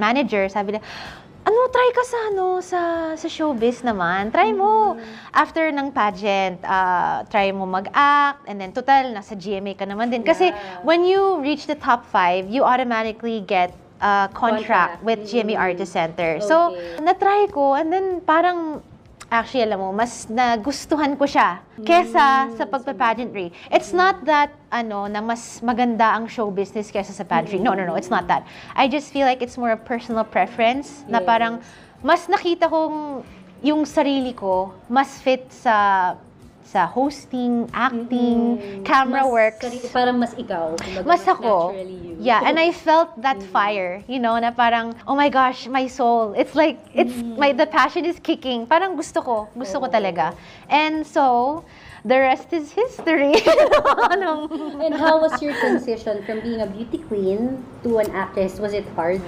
manager, sabi na, try ka sa, sa showbiz naman. Try mo. After ng pageant, try mo mag-act, and then total, nasa GMA ka naman din. Kasi when you reach the top 5, you automatically get contract with GMA Artist Center. So, na-try ko, and then parang, actually, alam mo, mas nagustuhan ko siya kesa sa pagpa-pageantry. It's not that, na mas maganda ang show business kesa sa pageantry. No, it's not that. I just feel like it's more a personal preference na parang mas nakita kong yung sarili ko mas fit sa hosting, acting, camera works. Parang mas ikaw. Mas ako. You. Yeah, and I felt that fire, na parang, oh my gosh, my soul. It's like, the passion is kicking. Parang gusto ko talaga. And so, the rest is history. And how was your transition from being a beauty queen to an actress? Was it hard?